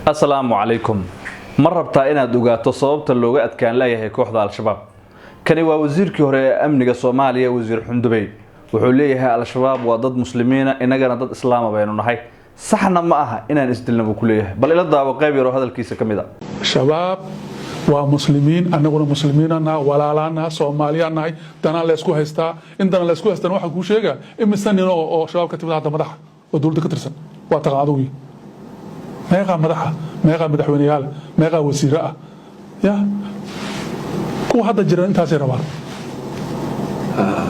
السلام عليكم مربطا إن دوغاتو صوبت اللوغة أتكان لا يهي كوحدة الشباب كان وزير كهري أمنية الصومالية وزير حندبي وحوليها الشباب وضد مسلمين إننا ضد إسلام بيننا هاي صحنا معها إن نستلنا بكليه بل إلى الضعف قيبيرو هذا الكيس كمدا شباب ومسلمين أنا قلنا مسلمين أنا ولا لنا صوماليا أنا دنا لسكو هستا إن دنا لسكو هستا واحد كوشيجا إمستني أو شباب كتير هذا مدح ودول تكترسن وتقاعدوي ما يقع مدحها ما يقع مدحونيال ما يقع وسيرة يا كو هذا جران تاسير بار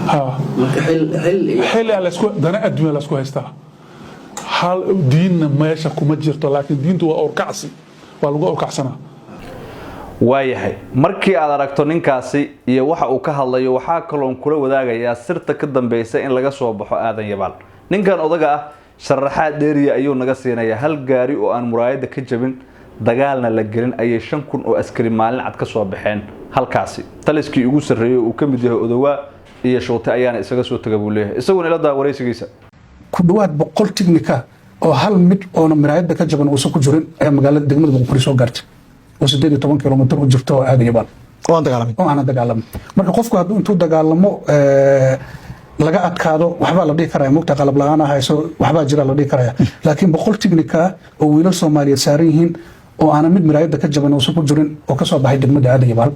ها حل على لسكو دنا أدمي لسكو هستا حال دين ما يشكو مجرته لكن دين تو أوركعسي والله أوركعسنا waayahay markii aad aragto ninkaasi iyo waxa uu ka hadlayo waxa kaloon kula wadaagayaa sirta ka dambeysay in laga soo baxo aadan yabaal ninkan odaga ah sharaxaad dheeriya ayuu naga siinayaa hal gaari oo aan muraayada ka jabin dagaalna la gelin ayay 5,000 oo askari maalin cad ka soo baxeen halkaasi taliskii ugu sareeyay uu ka mid yahay odawa iyo shootay ayaana isaga soo tagay buu leeyahay isaguna ila wareysigiisa ku dhawaad 100 tiknika oo hal mid oo muraayada ka jaban uu soo ku jirin ee magaalada degmada Boqortooyo soo gaartay وسديد 10 كيلومتر وجرتو aad yabal oo aan dagaalamay marka qofku hadduu intuu dagaalamo laga adkaado waxba la dhigi karaa mugta qalab la'aan ah hayso waxba jira la dhigi karaa laakiin 100 tiknika oo wiilal Soomaaliyeed saaran yihiin oo aan mid miraayada ka jaban oo soo ku jirin oo ka soo baxay degmada aad yabal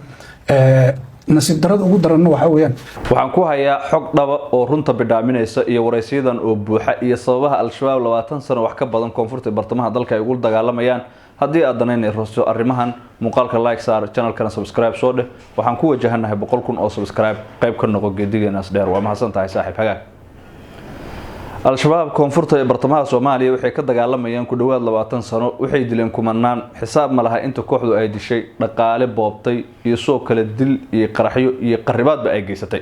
nasiib darada ugu daran waxa weeyaan waxaan ku hayaa xog dhaba oo runta bidhaaminaysa iyo wareysiyadan oo buuxa iyo sababaha al-shabaab 20 sano wax ka badan koonfurta bartamaha dalka ay ugu dagaalamayaan haddii aad danaynay roosto arrimahan muuqaalka like saar channelkana subscribe soo dheh waxaan ku wajahanahay 100,000 oo subscribe qayb ka noqo geedigeenaas dheer waa mahadsan tahay saaxiib xagaag al-shabaab koonfurta ee bartamaha Soomaaliya waxay ka dagaalamayaan ku dhawaad 20 sano waxay dileen kumanaan xisaab ma laha inta kooxdu ay dishay dhaqaale boobtay iyo soo kala dil iyo qaraxyo iyo qaribaadba ay geysatay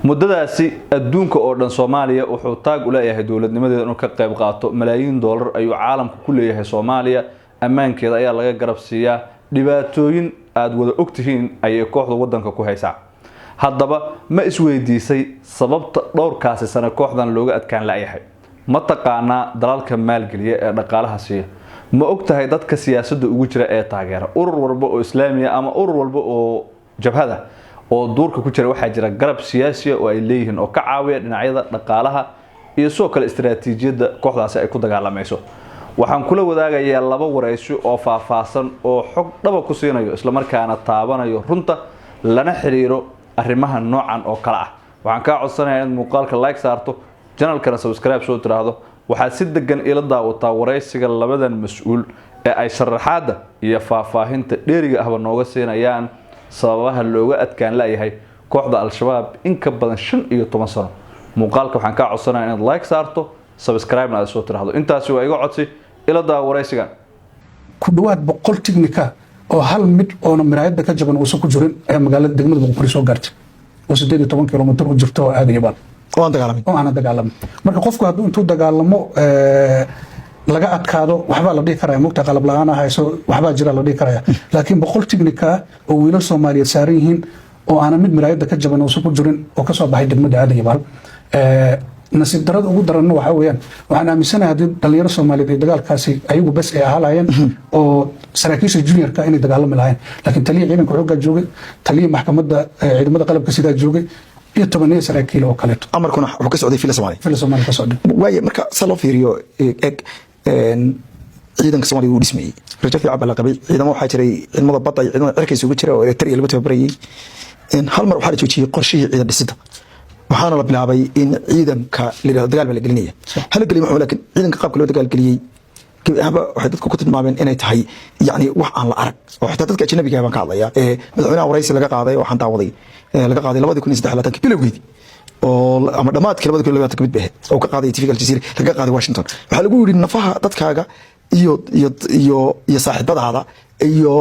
muddadaasi adduunka oo dhan Soomaaliya wuxuu taag u leeyahay dawladnimadeeda inuu ka qayb qaato malaayiin dollar ayuu caalamka ku leeyahay Soomaaliya ammaankeeda ayaa laga garab siiyaa dhibaatooyin aad wada ogtihiin ayay kooxda wadanka ku haysaa haddaba ma isweydiisay sababta dhowrkaasi sano kooxdan looga adkaan laayahay ma taqaanaa dalalka maalgeliya ee dhaqaalaha siiya ma ogtahay dadka siyaasadda ugu jira ee taageera urur walba oo islaamiya ama urur walba oo jabhada oo duurka ku jira waxaa jira garab siyaasi oo ay leeyihiin oo ka caawiya dhinacyada dhaqaalaha iyo soo kale istiraatiijiyadda kooxdaasi ay ku dagaalamayso waxaan kula wadaagayaa laba wareysi oo faahfaahsan oo xog dhaba ku siinayo isla markaana taabanayo runta lana xiriiro arrimaha noocan oo kala ah waxaan ka codsanayaa in muuqaalka like saarto channelkana subscribe soo tiraahdo waxaad si degan ila daawataa wareysiga labadan mas'uul ee ay sharaxaada iyo faahfaahinta dheeriga ahba nooga siinayaan sababaha looga adkaan laayahay kooxda al-shabaab in ka badan 15 sano muuqaalka waxaan ka codsanayaa inaad like saarto subscribe na soo tiraahdo intaasi waa iga codsi ila wareysigan ku dhawaad 100 tiknika oo hal mid oo miraayada ka jaban uu soo ku jirin ee magaalada degmada Boqortooyo soo gaartay oo 10 kilomitir u jirto aad yabal oo aan dagaalamay marka qofku hadduu intuu dagaalamo laga adkaado waxba la dhigi karaa mugta qalab la'aan ah hayso waxba jira la dhigi karaa laakiin 100 tiknika oo wiilal Soomaaliyeed saaran yihiin oo aan mid miraayada ka jaban oo soo ku jirin oo ka soo baxay degmada aad yabal nasiib darada ugu daran waxa weeyaan waxaan aaminsanahay hadii dhalinyaro Soomaaliyeed ay dagaalkaasi ayagu bas ay ahaayeen oo saraakiisha juniorka inay dagaalami lahayn laakiin taliye ciidanka xoogga joogay taliye maxkamadda ciidamada qalabka sida joogay iyo 10 saraakiil oo kale amarkuna wuxuu ka socday fila Soomaaliya ka socday way marka salo fiiriyo ciidanka Soomaaliya uu dhismay rajo fiican baa la qabay ciidamo waxa jiray ciidamada badda iyo ciidamada cirkiisa ugu jira oo electric lagu tababarayay in hal mar waxa la joojiyay qorshihii ciidan dhisida waxaana la bilaabay in ciidanka la dagaal la gelinaya hal galin waxa laakiin ciidanka qaabka loo dagaal geliyay waxay dadku ku tilmaameen inay tahay yani wax aan la arag oo xitaa dadka ajnabiga ah baan ka hadlaya madaxweynaha wareysi laga qaaday waxaan daawaday 2013 bilowgeedii oo ama dhamaadkii 2020 mid baa oo ka qaaday TV Al Jazeera laga qaaday Washington waxa lagu yiri nafaha dadkaaga iyo saaxiibadaada iyo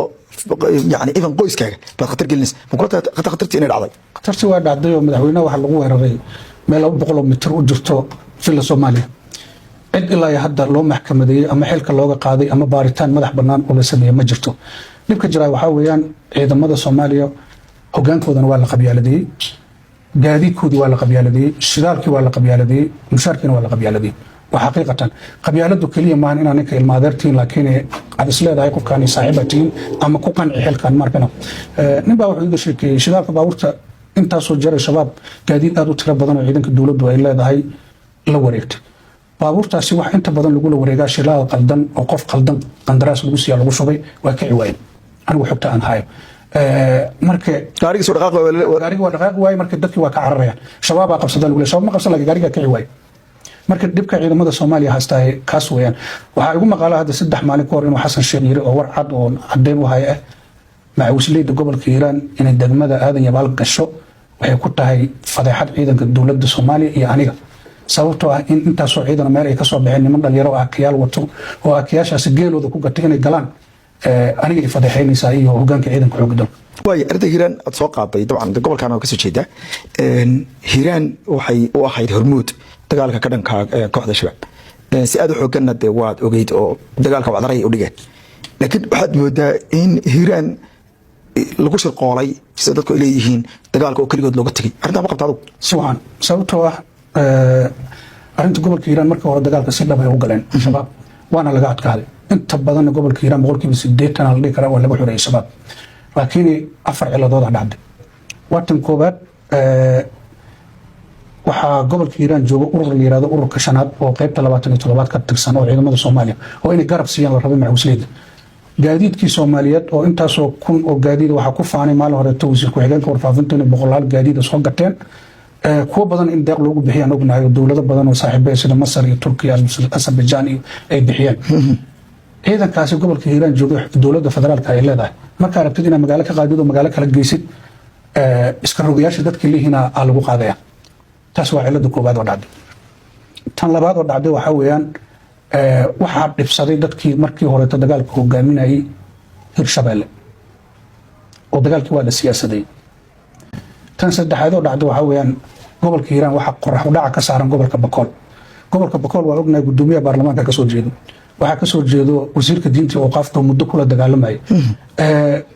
يعني إذا قويس كذا بتخطر جلنس مقولة خطرتي إني العضي خطرتي واحد عضي ومدحوينا واحد لقوه رأي ما لو بقولوا متر وجرتو في الصومالية عد إلا يهدر لو محكمة دي أما حيلك اللوجة قاضي أما باريتان مدح بنان ولا سمية ما جرتو نبكي جراي وحاويان إذا مدى الصومالية هجان كودن ولا قبيلة دي جادي كودي ولا قبيلة دي شراركي ولا قبيلة دي مشاركين ولا قبيلة دي وحقيقة قبيلته كلية ما أنا نك المادرتين لكن عدس له ده يكون كان صاحبتين أما كوكان حل كان ماركنا نبغى واحد يشرك شباب باورتا أنت صجر الشباب قاعدين أدو ترى بدن عيدك الدولة وإلا ده هي لوريت باورتا سوى أنت بدن يقول وريجا شلا قلدن أو قف قلدن قندراس لوسيا لو شوي وكعوين أنا وحبت أنا هاي marka gaariga soo dhaqaaq waay marka dadkii waa ka cararayaan shabaab qabsadaan wala shabaab ma qabsan laga gaariga ka ciwaay marka dibka ciidamada Soomaaliya haastay kaas weeyaan waxa ugu maqaala hadda 3 maalin ka hor inuu Xasan Sheekh yiri oo war cad oo cadeen u hayay macawisleyda gobolka Hiiraan inay degmada aadan yabaal gasho waxay ku tahay fadeexad ciidanka dawladda Soomaaliya iyo aniga sababtoo ah in intaas oo ciidan meel ay ka soo baxeen niman dhalinyaro ah kiyaal wato oo akiyaashaas geelooda ku gatay inay galaan aniga fadeexaynaysaa iyo hoggaanka ciidanka xoogga dalka way arday Hiiraan aad soo qaaday dabcan gobolkan oo ka soo jeeda Hiiraan waxay u ahayd hormuud dagaalka ka dhanka kooxda shabaab si aad u xoogganna de waad ogeyd oo dagaalka wacdaray u dhigeen laakiin waxaad moodaa in Hiiraan lagu shirqoolay sida dadku leeyihiin dagaalka oo kaligood looga tagay arrinta ma qabtaado si waxaan sababtoo ah arrinta gobolka Hiiraan markii hore dagaalka si dhab ah u galeen shabaab waana laga adkaaday inta badan gobolka Hiiraan boqolkiiba 80 la dhigi karaa waa lagu xoreeyay shabaab laakiin afar ciladood dhacday watan koobaad waxaa gobolka Hiiraan jooga urur la yiraahdo ururka shanaad oo qaybta 27 ka tirsan oo ciidamada Soomaaliya oo inay garab siiyaan la rabay macawisleyda gaadiidkii Soomaaliyeed oo intaasoo kun oo gaadiid waxa ku faanay maalin hore wasiirku xigeenka warfaafinta in boqolaal gaadiid soo gateen kuwa badan in deeq loogu bixiyaan ognahay dawlado badan oo saaxiibay sida Masar iyo Turkiya iyo Azerbaijan ay bixiyaan ciidankaasi gobolka Hiiraan jooga dawladda federaalka ay leedahay marka aragtid in magaalo ka qaadido magaalo kala geysid iska rogayaasha dadka leehina lagu qaadaya taas waa cilada koobaad oo dhacday tan labaad oo dhacday waxa weeyaan waxa dhibsaday dadkii markii hore dagaalka hogaaminayay Hirshabeelle oo dagaalkii waa la siyaasaday tan saddexaad oo dhacday waxa weeyaan gobolka Hiiraan waxa qorax u dhaca ka saaran gobolka Bakool waa ognahay gudoomiyaha baarlamaanka ka soo jeedo waxa ka soo jeedo wasiirka diinta oo qaafto muddo kula dagaalamay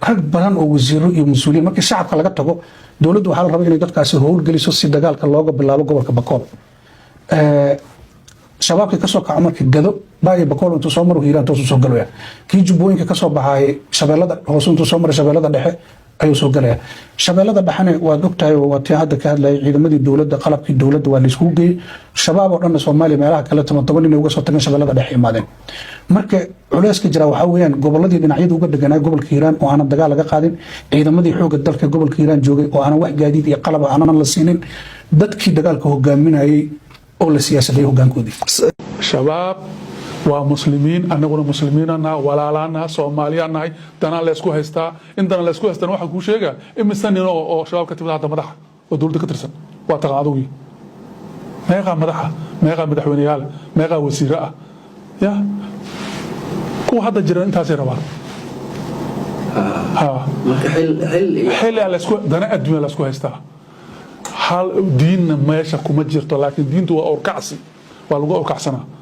rag badan oo wasiiro iyo mas'uuliyiin markii shacabka laga tago dawladdu waxa la rabaa inay dadkaasi howl geliso si dagaalka looga bilaabo gobolka Bakool shabaabka ka soo kaco markii gado baa Bakool intuu soo maro Hiiraan toos soo galaya kii jubbooyinka ka soo baxay shabeellada hoos intuu soo maray shabeellada dhexe ayuu soo galaya shabeellada dhaxane waa ogtahay oo tii hadda ka hadlay ciidamadii dawladda qalabkii dawladda waa la isku geeyay shabaab oo dhan Soomaaliya meelaha kale toban inay uga soo tageen shabeellada dhexe imaadeen marka culayska jira waxa weeyaan goboladii dhinacyada uga dhaganaa gobolka Hiiraan oo aan dagaal laga qaadin ciidamadii xoogga dalka gobolka Hiiraan joogay oo aan wax gaadiid iyo qalab aan la siinin dadkii dagaalka hogaaminayay oo la siyaasaday hoggaankoodii shabaab waa muslimiin anaguna muslimiinana walaalaana Soomaaliyaana dana la isku haystaa in dana la isku haystaan waxa ku sheega imisan oo shabaab ka timid hadda madaxa oo dawladda ka tirsan waa taqaadugi meeqa madaxa meeqa madaxweynayaal meeqa wasiiro ah ya ku hadda jira intaas ay rabaan marka xil la isku dana adduunka la isku haystaa hal diinna meesha kuma jirto laakiin diintu waa orkacsi waa lagu orkacsanaa